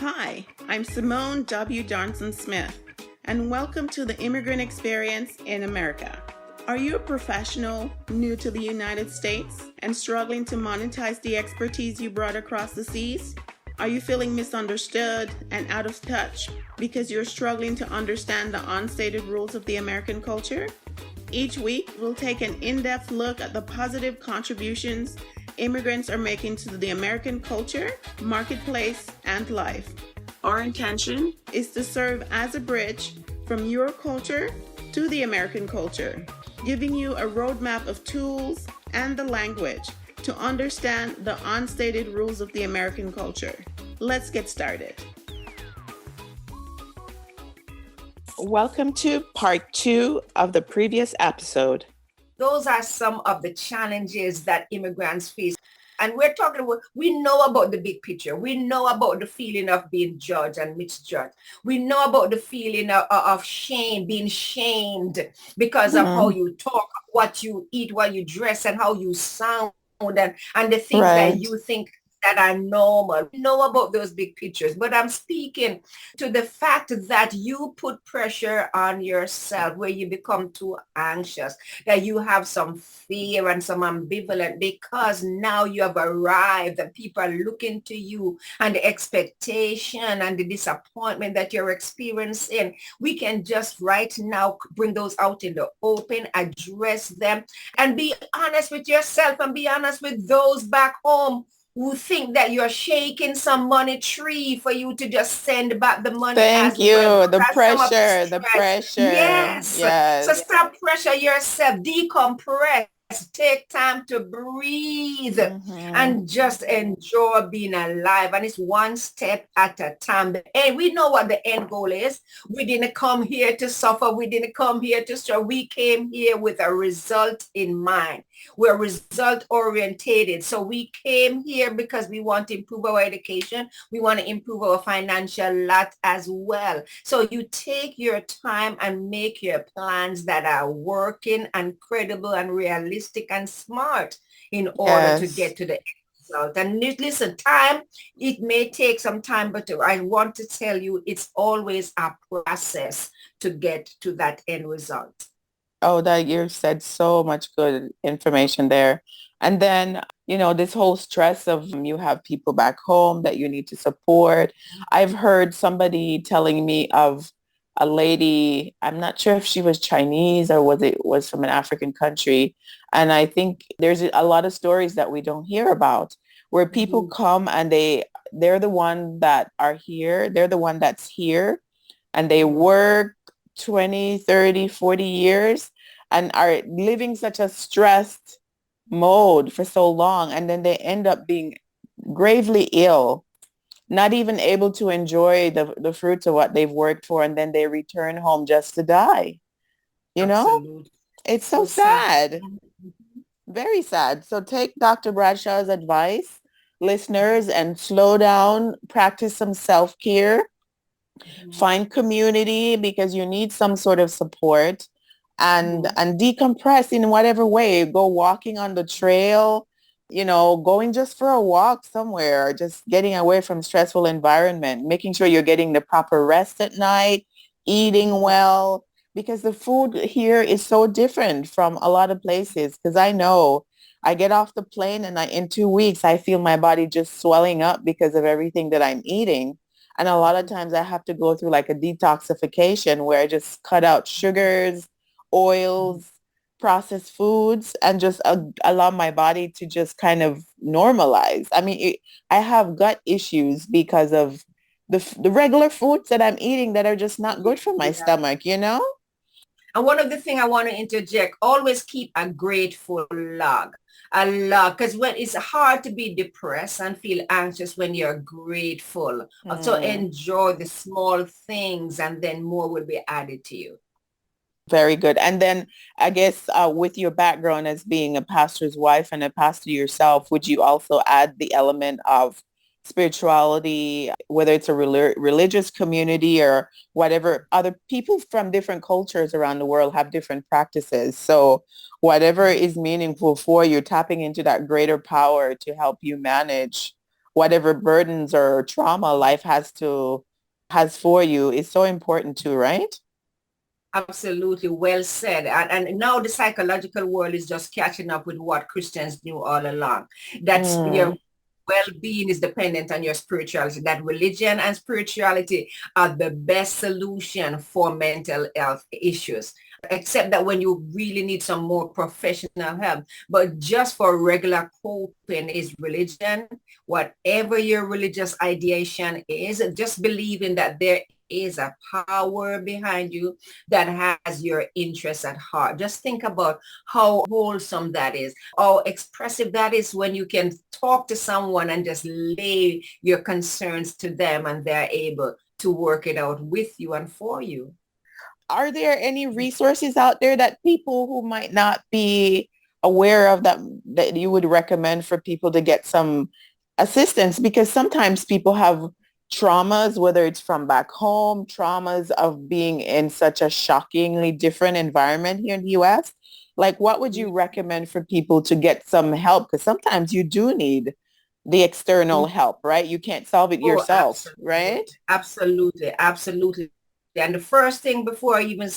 Hi, I'm Simone W. Johnson Smith, and welcome to the Immigrant Experience in America. Are you a professional new to the United States and struggling to monetize the expertise you brought across the seas? Are you feeling misunderstood and out of touch because you're struggling to understand the unstated rules of the American culture? Each week, we'll take an in-depth look at the positive contributions immigrants are making to the American culture, marketplace, and life. Our intention is to serve as a bridge from your culture to the American culture, giving you a roadmap of tools and the language to understand the unstated rules of the American culture. Let's get started. Welcome to part 2 of the previous episode. Those are some of the challenges that immigrants face. And we're talking about, we know about the big picture. We know about the feeling of being judged and misjudged. We know about the feeling of shame, being shamed because of how you talk, what you eat, what you dress, and how you sound, and the things that you think that are normal. We know about those big pictures, but I'm speaking to the fact that you put pressure on yourself where you become too anxious, that you have some fear and some ambivalence because now you have arrived and people are looking to you, and the expectation and the disappointment that you're experiencing. We can just right now bring those out in the open, address them, and be honest with yourself and be honest with those back home who think that you're shaking some money tree for you to just send back the money. Thank you. Well. The pressure. Yes. So stop pressure yourself, decompress. Take time to breathe and just enjoy being alive. And it's one step at a time. And we know what the end goal is. We didn't come here to suffer. We didn't come here to struggle. We came here with a result in mind. We're result orientated. So we came here because we want to improve our education. We want to improve our financial lot as well. So you take your time and make your plans that are working and credible and realistic and smart in order to get to the end result. And listen, time, it may take some time, but I want to tell you, it's always a process to get to that end result. Oh, that you said so much good information there. And then, this whole stress of you have people back home that you need to support. I've heard somebody telling me of a lady, I'm not sure if she was Chinese or was from an African country. And I think there's a lot of stories that we don't hear about where people come and they're the one that are here. They're the one that's here and they work 20, 30, 40 years and are living such a stressed mode for so long. And then they end up being gravely ill, not even able to enjoy the fruits of what they've worked for. And then they return home just to die. Absolutely. It's so sad. Very sad. So take Dr. Bradshaw's advice, listeners, and slow down, practice some self-care. Find community because you need some sort of support and decompress in whatever way. Go walking on the trail, going just for a walk somewhere, just getting away from stressful environment, making sure you're getting the proper rest at night, eating well, because the food here is so different from a lot of places. Because I know I get off the plane and in 2 weeks, I feel my body just swelling up because of everything that I'm eating. And a lot of times I have to go through like a detoxification where I just cut out sugars, oils, processed foods, and just allow my body to just kind of normalize. I mean, I have gut issues because of the regular foods that I'm eating that are just not good for my stomach, And one of the things I want to interject, always keep a grateful log. Because when it's hard to be depressed and feel anxious when you're grateful. So enjoy the small things and then more will be added to you. Very good. And then I guess with your background as being a pastor's wife and a pastor yourself, would you also add the element of spirituality, whether it's a religious community or whatever? Other people from different cultures around the world have different practices. So whatever is meaningful for you, tapping into that greater power to help you manage whatever burdens or trauma life has for you is so important too, right? Absolutely. Well said. And now the psychological world is just catching up with what Christians knew all along. That's your Mm. well-being is dependent on your spirituality. That religion and spirituality are the best solution for mental health issues, except that when you really need some more professional help. But just for regular coping is religion. Whatever your religious ideation is, just believing that there is a power behind you that has your interests at heart. Just think about how wholesome that is, how expressive that is when you can talk to someone and just lay your concerns to them and they're able to work it out with you and for you. Are there any resources out there that people who might not be aware of that you would recommend for people to get some assistance? Because sometimes people have traumas, whether it's from back home, traumas of being in such a shockingly different environment here in the US. Like, what would you recommend for people to get some help? Because sometimes you do need the external help, right? You can't solve it Oh, yourself, right? absolutely, absolutely. And the first thing before I even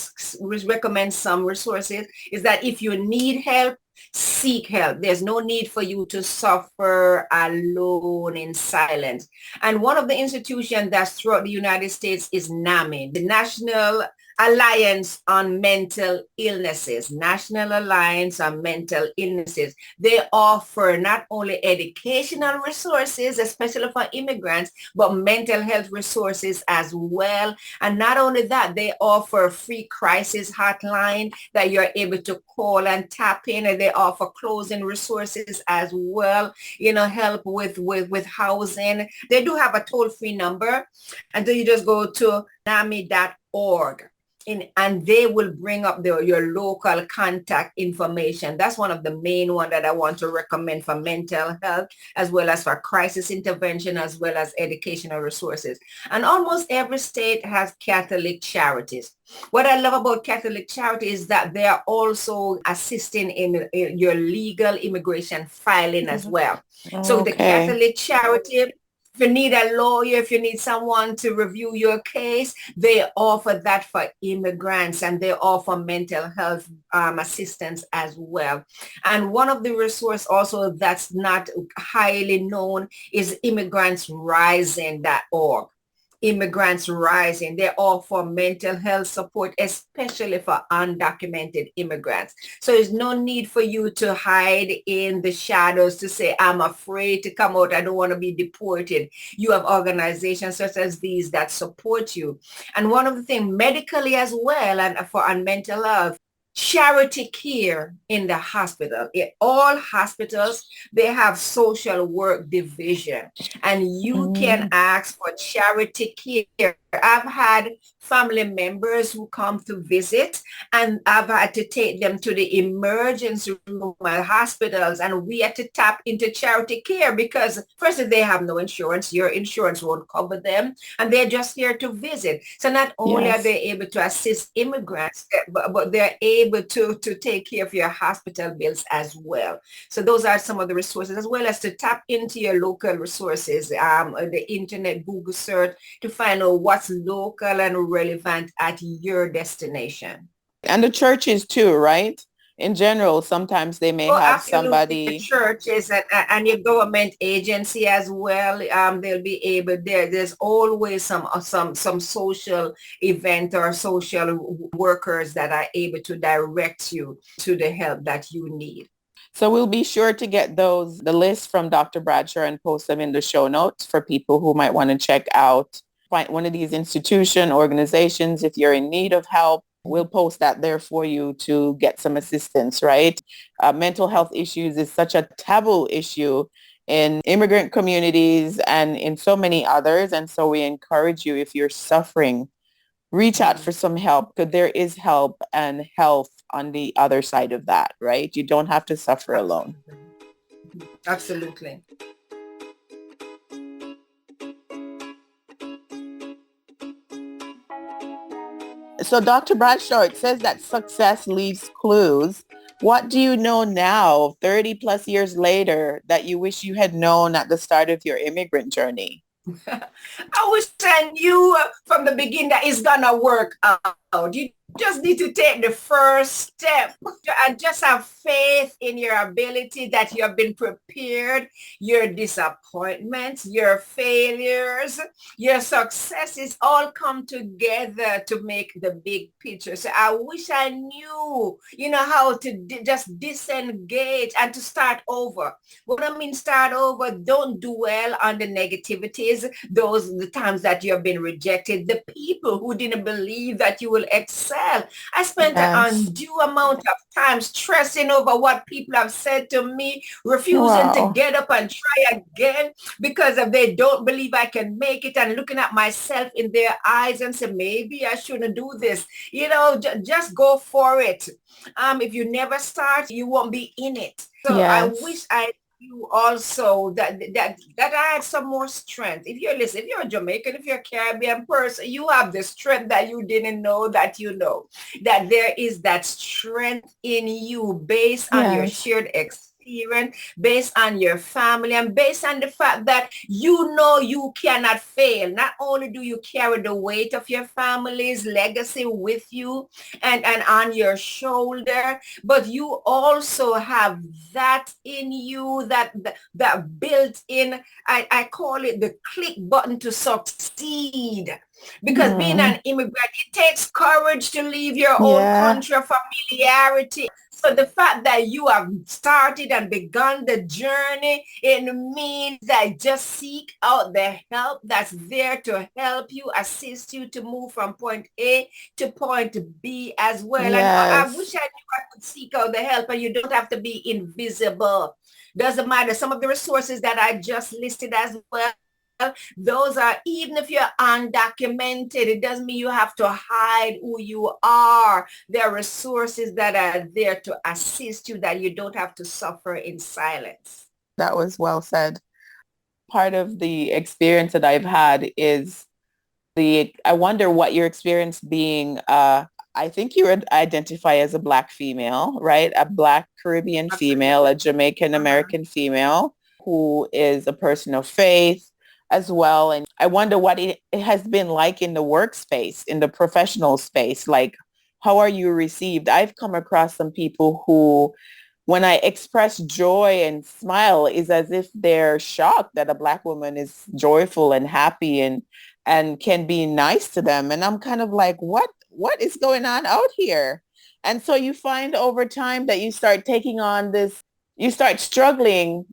recommend some resources is that if you need help, seek help. There's no need for you to suffer alone in silence. And one of the institutions that's throughout the United States is NAMI, the National Alliance on Mental Illnesses, National Alliance on Mental Illnesses. They offer not only educational resources, especially for immigrants, but mental health resources as well. And not only that, they offer a free crisis hotline that you're able to call and tap in, and they offer closing resources as well, help with housing. They do have a toll-free number, and then you just go to nami.org. And they will bring up your local contact information. That's one of the main one that I want to recommend for mental health, as well as for crisis intervention, as well as educational resources. And almost every state has Catholic charities. What I love about Catholic charity is that they are also assisting in your legal immigration filing as well. So the Okay. Catholic charity, if you need a lawyer, if you need someone to review your case, they offer that for immigrants, and they offer mental health assistance as well. And one of the resources also that's not highly known is immigrantsrising.org. Immigrants Rising. They offer mental health support, especially for undocumented immigrants. So there's no need for you to hide in the shadows to say, I'm afraid to come out. I don't want to be deported. You have organizations such as these that support you. And one of the things medically as well, and for mental health, charity care in the hospital. In all hospitals, they have social work division, and you can Mm. ask for charity care. I've had family members who come to visit, and I've had to take them to the emergency room at hospitals, and we had to tap into charity care because first they have no insurance. Your insurance won't cover them, and they're just here to visit. So not only are Yes. they able to assist immigrants, but they're able to take care of your hospital bills as well. So those are some of the resources, as well as to tap into your local resources, the internet, Google search, to find out what's local and relevant at your destination. And the churches too, right? In general, sometimes they may Oh, have absolutely. The somebody. churches and your government agency as well. They'll be able there. There's always some social event or social workers that are able to direct you to the help that you need. So we'll be sure to get the lists from Dr. Bradshaw and post them in the show notes for people who might want to check out one of these organizations. If you're in need of help, we'll post that there for you to get some assistance, right? Mental health issues is such a taboo issue in immigrant communities and in so many others. And so we encourage you, if you're suffering, reach out for some help, because there is help and health on the other side of that, right? You don't have to suffer alone. Absolutely. Absolutely. So Dr. Bradshaw, it says that success leaves clues. What do you know now, 30 plus years later, that you wish you had known at the start of your immigrant journey? I wish I knew from the beginning that it's gonna work out. You just need to take the first step and just have faith in your ability that you have been prepared. Your disappointments, your failures, your successes all come together to make the big picture. So I wish I knew, how to just disengage and to start over. What I mean start over, don't dwell on the negativities, those the times that you have been rejected, the people who didn't believe that you will excel. I spent an Yes. undue amount of time stressing over what people have said to me, refusing to Wow. get up and try again because of they don't believe I can make it, and looking at myself in their eyes and say, maybe I shouldn't do this. Just go for it. If you never start, you won't be in it. So I wish Yes. I you also that I had some more strength. If you're a Jamaican, if you're a Caribbean person, you have the strength that you didn't know that you know. That there is that strength in you based on your Yes. shared experience, based on your family, and based on the fact that you know you cannot fail. Not only do you carry the weight of your family's legacy with you and on your shoulder, but you also have that in you, that built in, I call it the click button to succeed. Because being Hmm. an immigrant, it takes courage to leave your own Yeah. country of familiarity. So the fact that you have started and begun the journey, it means that just seek out the help that's there to help you, assist you to move from point A to point B as well. And I wish Yes. I knew I could seek out the help, and you don't have to be invisible. Doesn't matter. Some of the resources that I just listed as well, those are, even if you're undocumented, it doesn't mean you have to hide who you are. There are resources that are there to assist you, that you don't have to suffer in silence. That was well said. Part of the experience that I've had is I wonder what your experience being, I think you would identify as a Black female, right? A Black Caribbean female, Absolutely. a Jamaican Uh-huh. American female who is a person of faith as well. And I wonder what it has been like in the workspace, in the professional space. Like, how are you received? I've come across some people who, when I express joy and smile, is as if they're shocked that a Black woman is joyful and happy and can be nice to them. And I'm kind of like, what is going on out here? And so you find over time that you start taking on this, you start struggling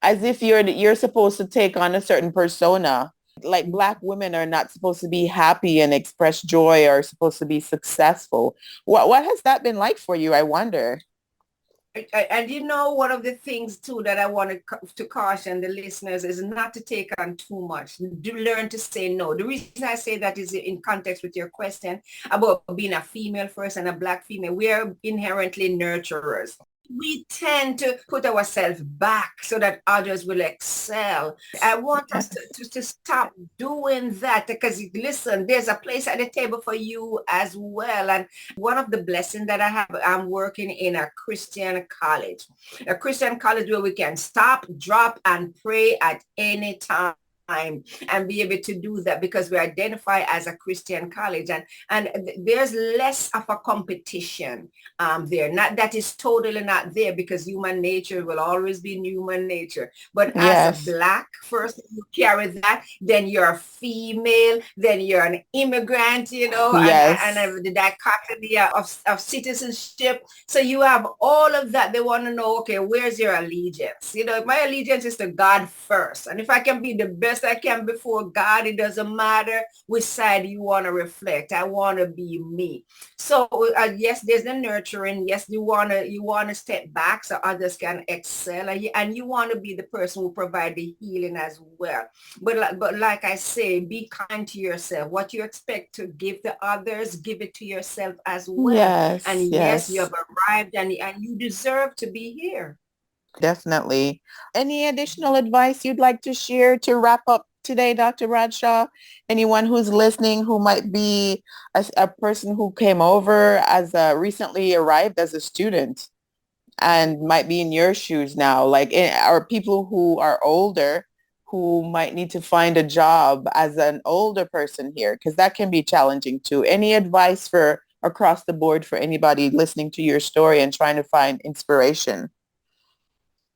as if you're supposed to take on a certain persona. Like Black women are not supposed to be happy and express joy or supposed to be successful. What has that been like for you, I wonder? And one of the things too that I want to caution the listeners is not to take on too much. Do learn to say no. The reason I say that is in context with your question about being a female first and a Black female. We are inherently nurturers. We tend to put ourselves back so that others will excel. I want us to stop doing that, because listen, there's a place at the table for you as well. And one of the blessings that I have, I'm working in a Christian college where we can stop, drop, and pray at any time and be able to do that, because we identify as a Christian college, and there's less of a competition there. Not that is totally not there, because human nature will always be human nature. But as a Yes. Black, first you carry that, then you're a female, then you're an immigrant, Yes. the dichotomy of citizenship. So you have all of that. They want to know, okay, where's your allegiance? My allegiance is to God first. And if I can be the best I can before God, it doesn't matter which side you want to reflect. I want to be me. So yes, there's the nurturing. Yes, you want to step back so others can excel, and you want to be the person who provide the healing as well. But like I say, be kind to yourself. What you expect to give to others, give it to yourself as well. And Yes. yes, you Yes. have arrived, and you deserve to be here. Definitely. Any additional advice you'd like to share to wrap up today, Dr. Bradshaw? Anyone who's listening who might be a person who came over as recently arrived as a student? and might be in your shoes now, or people who are older who might need to find a job as an older person here, because that can be challenging too. Any advice for across the board for anybody listening to your story and trying to find inspiration?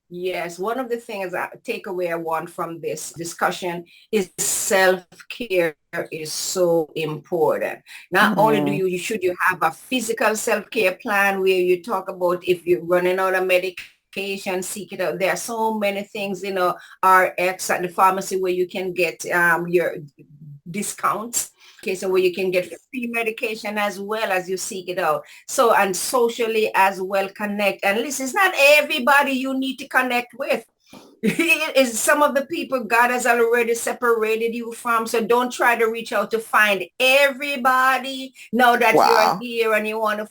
Yes, one of the things takeaway I want from this discussion is self-care is so important. Not only do Mm-hmm. you should you have a physical self-care plan where you talk about if you're running out of medication, seek it out. There are so many things, RX at the pharmacy where you can get your discounts. Okay, so where you can get free medication as well as you seek it out. So, and socially as well connect. And listen, it's not everybody you need to connect with. It is some of the people God has already separated you from. So don't try to reach out to find everybody. Now that you're Wow. here and you want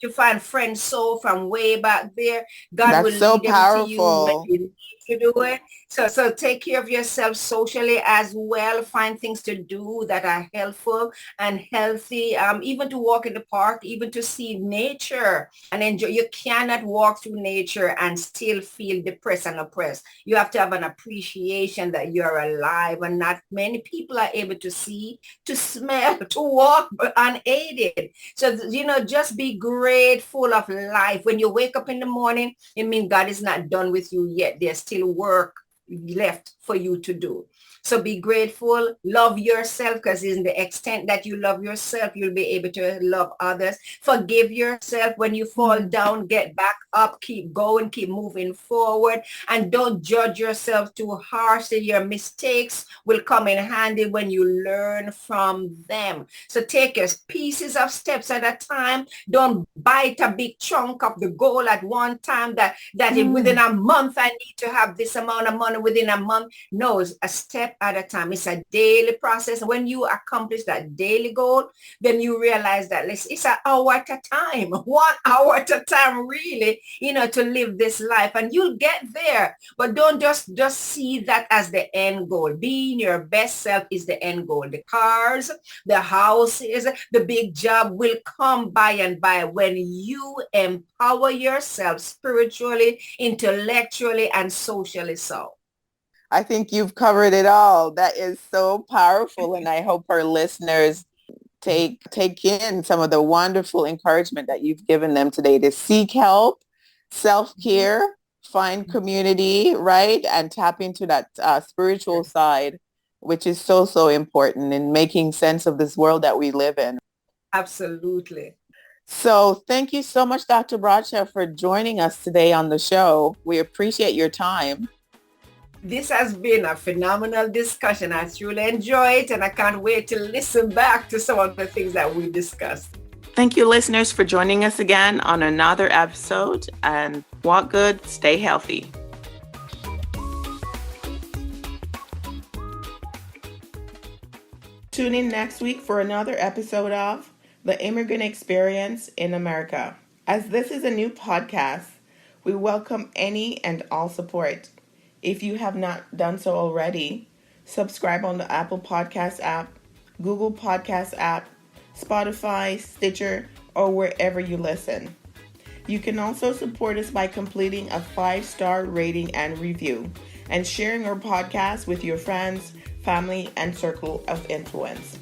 to find friends so from way back there, God will That's so lead them to you when powerful. you need to do it. So take care of yourself socially as well. Find things to do that are helpful and healthy. Even to walk in the park, even to see nature and enjoy. You cannot walk through nature and still feel depressed and oppressed. You have to have an appreciation that you're alive, and not many people are able to see, to smell, to walk unaided. So, just be grateful of life. When you wake up in the morning, it means God is not done with you yet. There's still work left for you to do. So be grateful, love yourself, because in the extent that you love yourself, you'll be able to love others. Forgive yourself when you fall down, get back up, keep going, keep moving forward, and don't judge yourself too harshly. Your mistakes will come in handy when you learn from them. So take your pieces of steps at a time. Don't bite a big chunk of the goal at one time that within a month I need to have this amount of money within a month. No, it's a step at a time. It's a daily process. When you accomplish that daily goal, then you realize that it's an hour at a time, 1 hour at a time, really, to live this life, and you'll get there. But don't just see that as the end goal. Being your best self is the end goal. The cars, the houses, the big job will come by and by when you empower yourself spiritually, intellectually, and socially so. I think you've covered it all. That is so powerful. And I hope our listeners take in some of the wonderful encouragement that you've given them today to seek help, self-care, find community, right? And tap into that spiritual side, which is so, so important in making sense of this world that we live in. Absolutely. So thank you so much, Dr. Bradshaw, for joining us today on the show. We appreciate your time. This has been a phenomenal discussion. I truly enjoy it, and I can't wait to listen back to some of the things that we discussed. Thank you, listeners, for joining us again on another episode. And walk good, stay healthy. Tune in next week for another episode of The Immigrant Experience in America. As this is a new podcast, we welcome any and all support. If you have not done so already, subscribe on the Apple Podcast app, Google Podcast app, Spotify, Stitcher, or wherever you listen. You can also support us by completing a 5-star rating and review and sharing our podcast with your friends, family, and circle of influence.